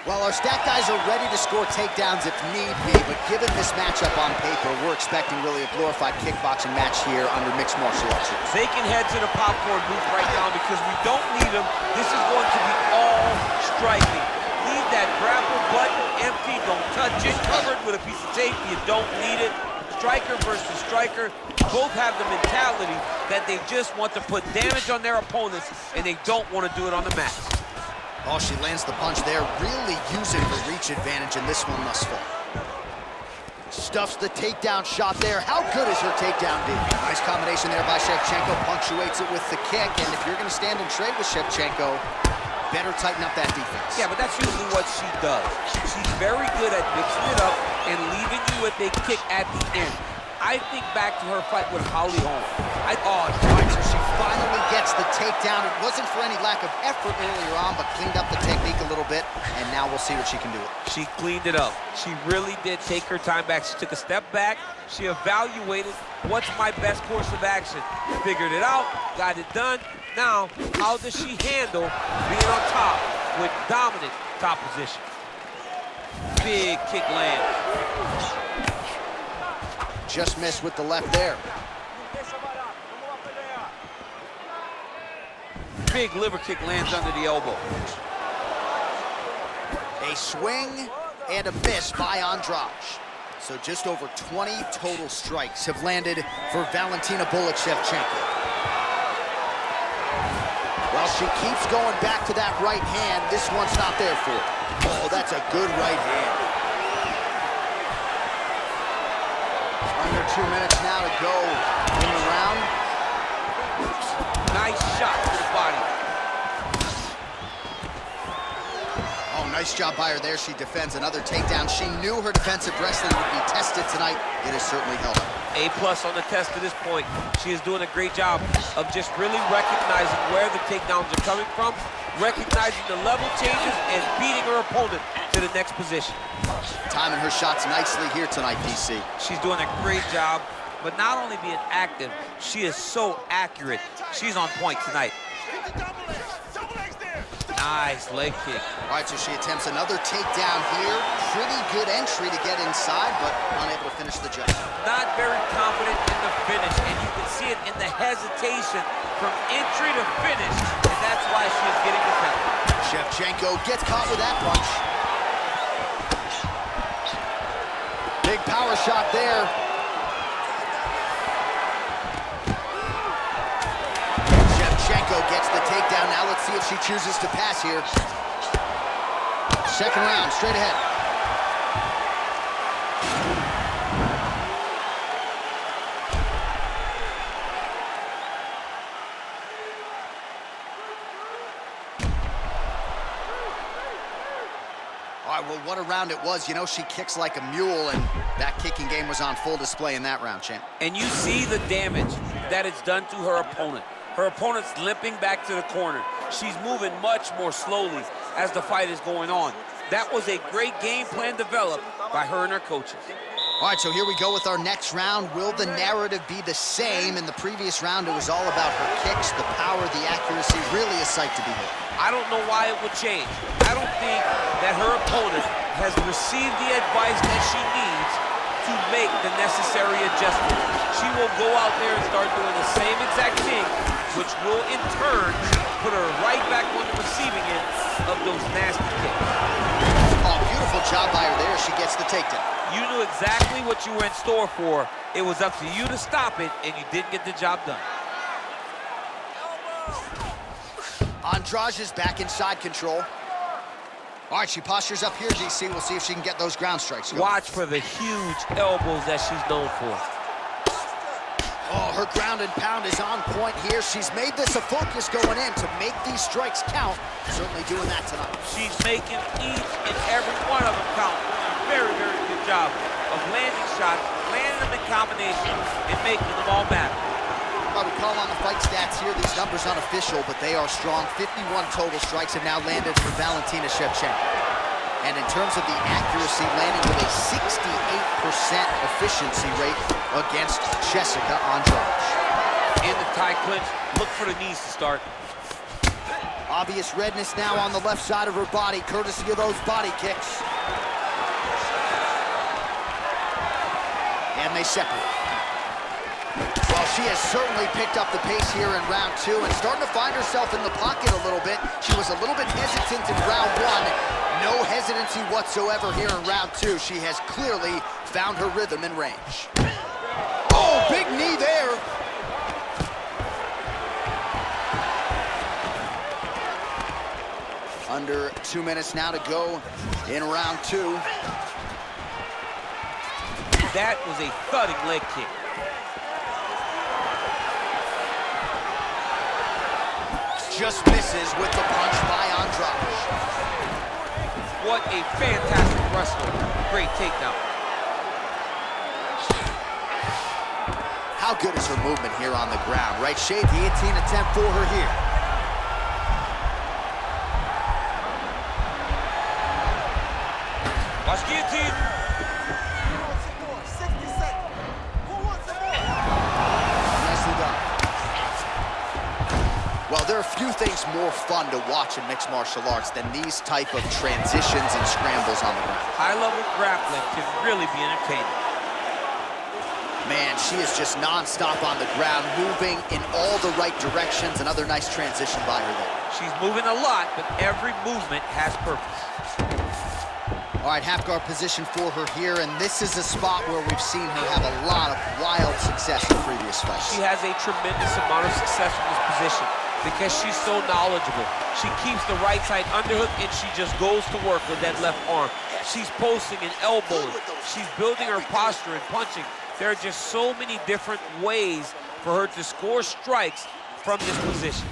Well, our stat guys are ready to score takedowns if need be, but given this matchup on paper, we're expecting really a glorified kickboxing match here under mixed martial arts. They can head to the popcorn booth right now because we don't need them. This is going to be all striking. Leave that grapple button empty. Don't touch it. Covered with a piece of tape. You don't need it. Striker versus striker. Both have the mentality that they just want to put damage on their opponents, and they don't want to do it on the mat. Oh, she lands the punch there, really using her reach advantage in this one thus far. Stuffs the takedown shot there. How good is her takedown D? Nice combination there by Shevchenko, punctuates it with the kick, and if you're gonna stand and trade with Shevchenko, better tighten up that defense. Yeah, but that's usually what she does. She's very good at mixing it up and leaving you with a kick at the end. I think back to her fight with Holly Holm. So she finally gets the takedown. It wasn't for any lack of effort earlier on, but cleaned up the technique a little bit, and now we'll see what she can do. She cleaned it up. She really did take her time back. She took a step back. She evaluated what's my best course of action. Figured it out, got it done. Now, how does she handle being on top with dominant top position? Big kick lands. Just missed with the left there. Big liver kick lands under the elbow. A swing and a miss by Andrade. So just over 20 total strikes have landed for Valentina Shevchenko. Well, she keeps going back to that right hand. This one's not there for her. Oh, that's a good right hand. Under 2 minutes now to go in the round. Nice shot to the body. Oh, nice job by her there. She defends another takedown. She knew her defensive wrestling would be tested tonight. It has certainly held up. A+ on the test to this point. She is doing a great job of just really recognizing where the takedowns are coming from, recognizing the level changes, and beating her opponent to the next position. Timing her shots nicely here tonight, DC. She's doing a great job, but not only being active, she is so accurate. She's on point tonight. Nice leg kick. All right, so she attempts another takedown here. Pretty good entry to get inside, but unable to finish the job. Not very confident in the finish, and you can see it in the hesitation from entry to finish, and that's why she is getting defended. Shevchenko gets caught with that punch. Big power shot there. Shevchenko gets the takedown. Now let's see if she chooses to pass here. Second round, straight ahead. All right, well, what a round it was. You know, she kicks like a mule, and that kicking game was on full display in that round, champ. And you see the damage that it's done to her opponent. Her opponent's limping back to the corner. She's moving much more slowly as the fight is going on. That was a great game plan developed by her and her coaches. All right, so here we go with our next round. Will the narrative be the same? In the previous round, it was all about her kicks, the power, the accuracy, really a sight to behold. I don't know why it would change. I don't think that her opponent has received the advice that she needs to make the necessary adjustments. She will go out there and start doing the same exact thing, which will in turn put her right back on the receiving end of those nasty kicks. Oh, beautiful job by her there. She gets the takedown. You knew exactly what you were in store for. It was up to you to stop it, and you didn't get the job done. Andrade is back in side control. All right, she postures up here, DC. We'll see if she can get those ground strikes. Watch for the huge elbows that she's known for. Oh, her ground and pound is on point here. She's made this a focus going in to make these strikes count. Certainly doing that tonight. She's making each and every one of them count. Very, very good job of landing shots, landing them in combination, and making them all matter. I would call on the fight stats here. These numbers unofficial, but they are strong. 51 total strikes have now landed for Valentina Shevchenko. And in terms of the accuracy, landing with a 68% efficiency rate against Jessica Andrade. In the tie clinch, look for the knees to start. Obvious redness now on the left side of her body, courtesy of those body kicks. And they separate. Well, she has certainly picked up the pace here in round 2 and starting to find herself in the pocket a little bit. She was a little bit hesitant in round 1. No hesitancy whatsoever here in round 2. She has clearly found her rhythm and range. Oh, big knee there. Under 2 minutes now to go in round 2. That was a thudding leg kick. Just misses with the punch by Andrade. What a fantastic wrestler. Great takedown. How good is her movement here on the ground, right, Shay? The 18 attempt for her here. Watch guillotine. Nicely done. Well, there are few things more fun to watch in mixed martial arts than these type of transitions and scrambles on the ground. High-level grappling can really be entertaining. Man, she is just non-stop on the ground, moving in all the right directions. Another nice transition by her there. She's moving a lot, but every movement has purpose. All right, half guard position for her here, and this is a spot where we've seen her have a lot of wild success in previous fights. She has a tremendous amount of success in this position because she's so knowledgeable. She keeps the right side underhook, and she just goes to work with that left arm. She's posting and elbowing. She's building her posture and punching. There are just so many different ways for her to score strikes from this position.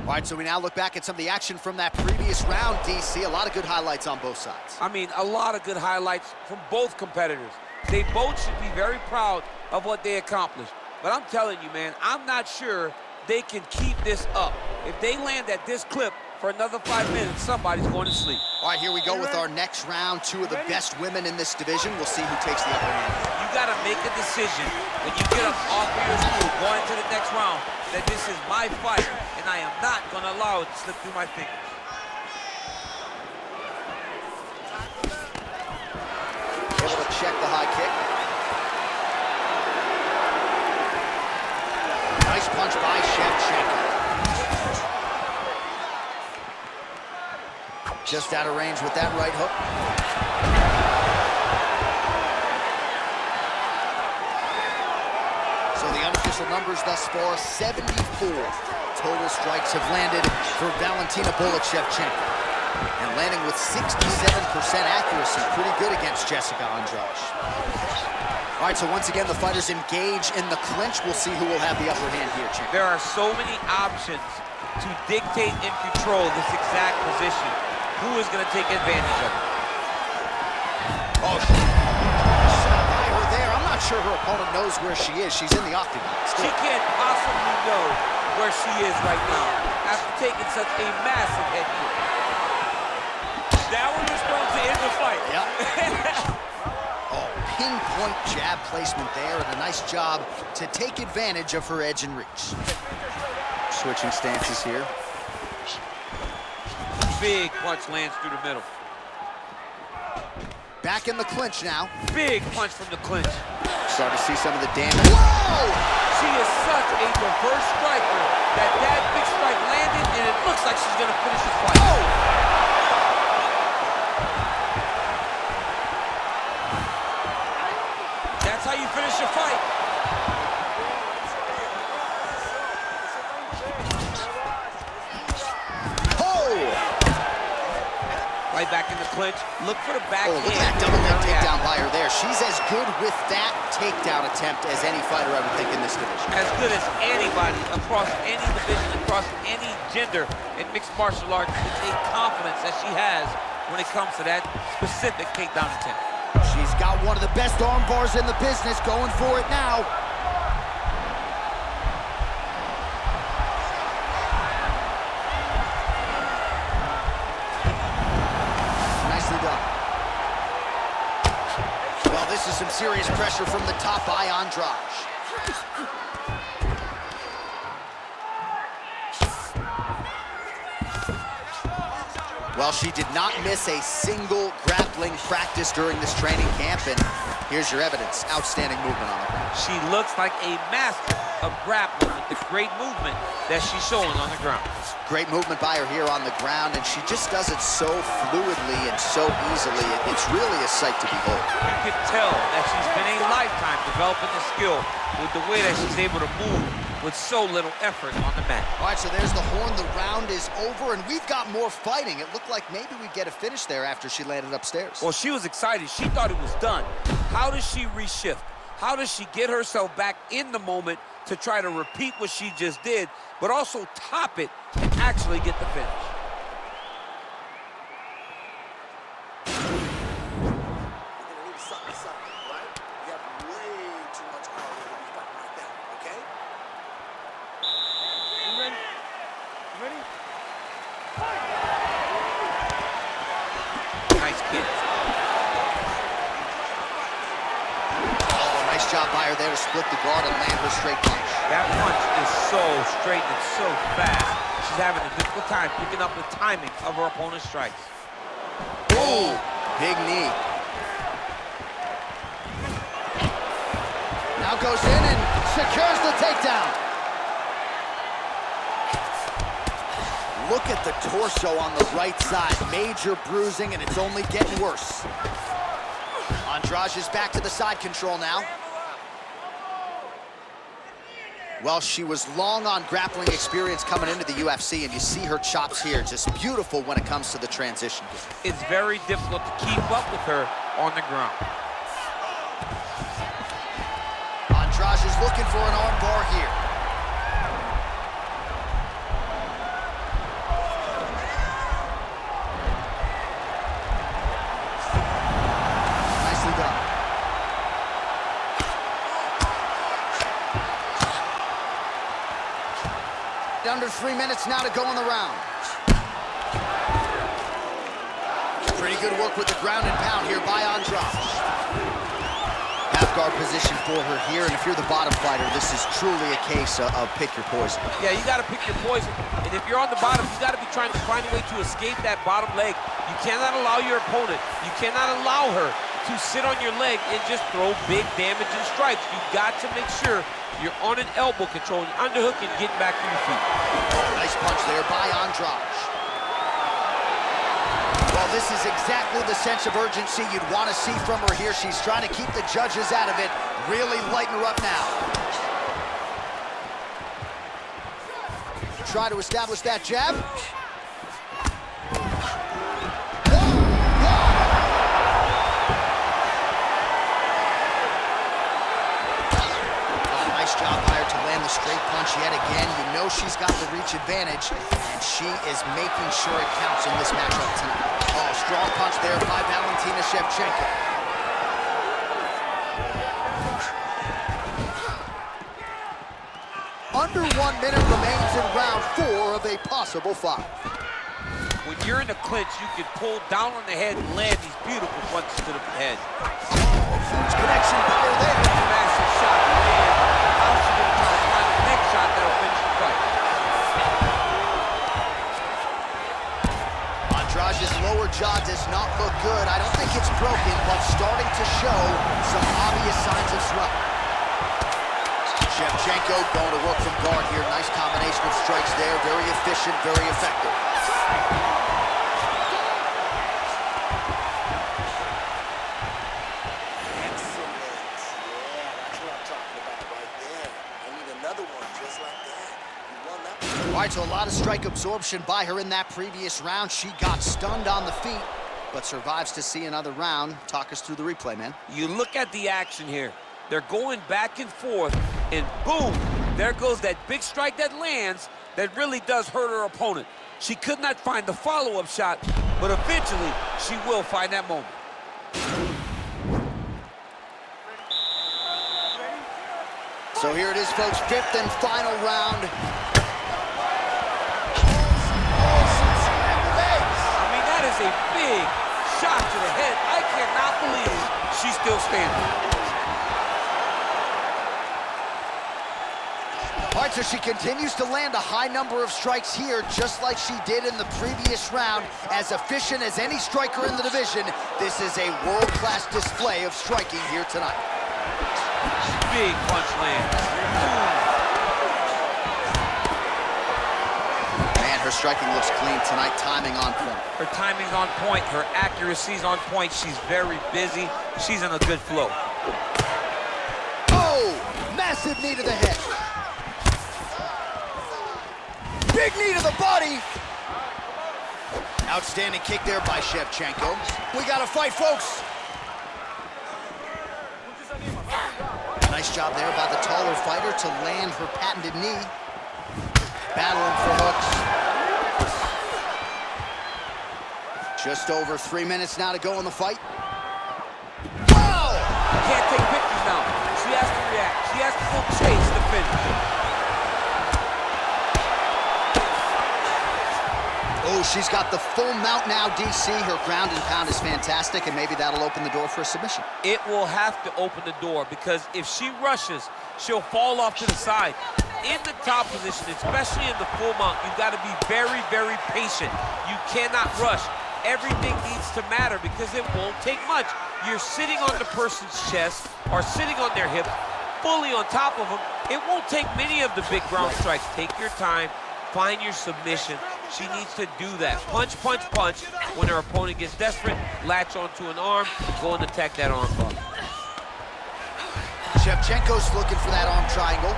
All right, so we now look back at some of the action from that previous round, DC. A lot of good highlights on both sides. I mean, a lot of good highlights from both competitors. They both should be very proud of what they accomplished. But I'm telling you, man, I'm not sure they can keep this up. If they land at this clip for another 5 minutes, somebody's going to sleep. All right, here we go with our next round. 2 of the best women in this division. We'll see who takes the upper hand. You got to make a decision when you get up off of your stool going to the next round that this is my fight, and I am not going to allow it to slip through my fingers. Able to check the high kick. Nice punch by Shevchenko. Just out of range with that right hook. So the unofficial numbers thus far, 74 total strikes have landed for Valentina Shevchenko. And landing with 67% accuracy, pretty good against Jessica Andrade. All right, so once again, the fighters engage in the clinch. We'll see who will have the upper hand here, champ. There are so many options to dictate and control this exact position. Who is going to take advantage of it? Oh, shot by her there. I'm not sure her opponent knows where she is. She's in the octagon. She can't possibly know where she is right now after taking such a massive head kick. That one was going to end the fight. Yep. Oh, pinpoint jab placement there, and a nice job to take advantage of her edge and reach. Switching stances here. Big punch lands through the middle. Back in the clinch now. Big punch from the clinch. Start to see some of the damage. Whoa! She is such a diverse striker that big strike landed, and it looks like she's going to finish this fight. Oh! That's how you finish your fight. Right back in the clinch. Look for the back hand. Look at that double leg takedown by her there. She's as good with that takedown attempt as any fighter I would think in this division. As good as anybody across any division, across any gender in mixed martial arts. It's a confidence that she has when it comes to that specific takedown attempt. She's got one of the best arm bars in the business, going for it now. Some serious pressure from the top by Andrade. Well, she did not miss a single grappling practice during this training camp, and here's your evidence. Outstanding movement on the ground. She looks like a master of grappling with the great movement that she's showing on the ground. Great movement by her here on the ground, and she just does it so fluidly and so easily. It's really a sight to behold. You can tell that she's been a lifetime developing the skill with the way that she's able to move with so little effort on the mat. All right, so there's the horn. The round is over, and we've got more fighting. It looked like maybe we'd get a finish there after she landed upstairs. Well, she was excited. She thought it was done. How does she reshift? How does she get herself back in the moment to try to repeat what she just did, but also top it and actually get the finish? Job by her there to split the guard and land her straight punch. That punch is so straight and so fast. She's having a difficult time picking up the timing of her opponent's strikes. Oh, big knee. Now goes in and secures the takedown. Look at the torso on the right side. Major bruising, and it's only getting worse. Andrade is back to the side control now. Well, she was long on grappling experience coming into the UFC, and you see her chops here, just beautiful when it comes to the transition. It's very difficult to keep up with her on the ground. Andrade is looking for an arm bar here. Nicely done. Under 3 minutes now to go in the round. Pretty good work with the ground and pound here by Andrade. Half guard position for her here, and if you're the bottom fighter, this is truly a case of pick your poison. Yeah, you got to pick your poison. And if you're on the bottom, you got to be trying to find a way to escape that bottom leg. You cannot allow your opponent, you cannot allow her to sit on your leg and just throw big damaging strikes. You got to make sure you're on an elbow control, an underhook, and getting back to your feet. Nice punch there by Andrade. Well, this is exactly the sense of urgency you'd want to see from her here. She's trying to keep the judges out of it, really lighten her up now. Try to establish that jab. Job by her to land the straight punch yet again. You know she's got the reach advantage, and she is making sure it counts in this matchup tonight. Oh, strong punch there by Valentina Shevchenko. Under 1 minute remains in round 4 of a possible 5. When you're in a clinch, you can pull down on the head and land these beautiful punches to the head. Huge connection by her there. Massive shot. How's she going to try to find the next shot that'll finish the fight? Andrade's lower jaw does not look good. I don't think it's broken, but starting to show some obvious signs of swelling. Shevchenko going to work from guard here. Nice combination of strikes there. Very efficient, very effective. All right, so a lot of strike absorption by her in that previous round. She got stunned on the feet, but survives to see another round. Talk us through the replay, man. You look at the action here. They're going back and forth, and boom, there goes that big strike that lands that really does hurt her opponent. She could not find the follow-up shot, but eventually she will find that moment. So here it is, folks, 5th and final round. A big shot to the head. I cannot believe she's still standing. All right, So she continues to land a high number of strikes here, just like she did in the previous round. As efficient as any striker in the division, this is a world-class display of striking here tonight. Big punch lands. Man, her striking looks clean tonight, timing on point. Her timing's on point, her accuracy's on point. She's very busy. She's in a good flow. Oh, massive knee to the head. Big knee to the body. Outstanding kick there by Shevchenko. We got a fight, folks. Nice job there by the taller fighter to land her patented knee. Battling for hooks. Just over 3 minutes now to go in the fight. Wow! Can't take pictures now. She has to react. She has to full chase the finish. Oh, she's got the full mount now, DC. Her ground and pound is fantastic, and maybe that'll open the door for a submission. It will have to open the door, because if she rushes, she'll fall off to the side. In the top position, especially in the full mount, you've got to be very, very patient. You cannot rush. Everything needs to matter, because it won't take much. You're sitting on the person's chest or sitting on their hip, fully on top of them. It won't take many of the big ground strikes. Take your time, find your submission. She needs to do that. Punch, punch, punch. When her opponent gets desperate, latch onto an arm, go and attack that arm bar. Shevchenko's looking for that arm triangle.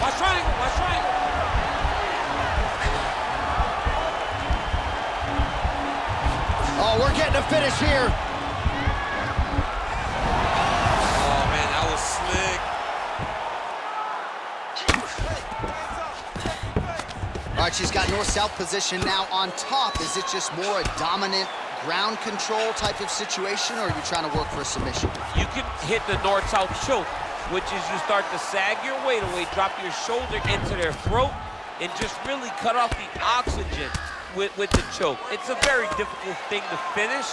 Watch triangle, watch triangle. Oh, we're getting a finish here. Oh, man, that was slick. All right, she's got north-south position now on top. Is it just more a dominant ground control type of situation, or are you trying to work for a submission? You can hit the north-south choke, which is you start to sag your weight away, drop your shoulder into their throat, and just really cut off the oxygen with the choke. It's a very difficult thing to finish,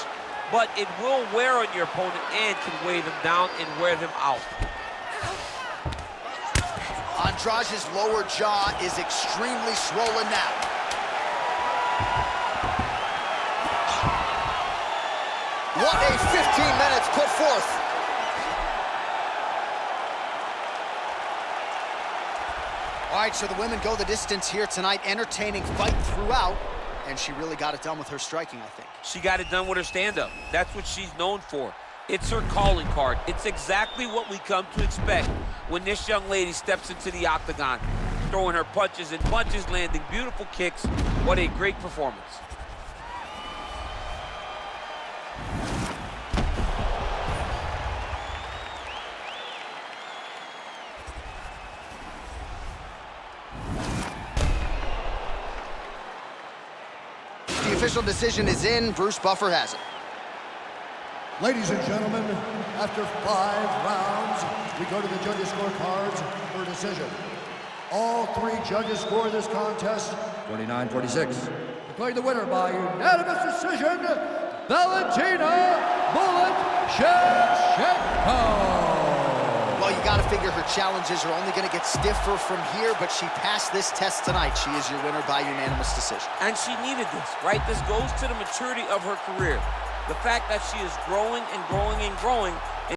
but it will wear on your opponent and can weigh them down and wear them out. Andrade's lower jaw is extremely swollen now. What a 15 minutes put forth. All right, so the women go the distance here tonight, entertaining fight throughout, and she really got it done with her striking, I think. She got it done with her stand-up. That's what she's known for. It's her calling card. It's exactly what we come to expect when this young lady steps into the octagon, throwing her punches and punches, landing beautiful kicks. What a great performance. The official decision is in. Bruce Buffer has it. Ladies and gentlemen, after 5 rounds, we go to the judges' scorecards for a decision. All 3 judges score this contest 49-46. Declaring the winner by unanimous decision, Valentina Shevchenko. Well, you got to figure her challenges are only going to get stiffer from here, but she passed this test tonight. She is your winner by unanimous decision. And she needed this, right? This goes to the maturity of her career. The fact that she is growing and growing and growing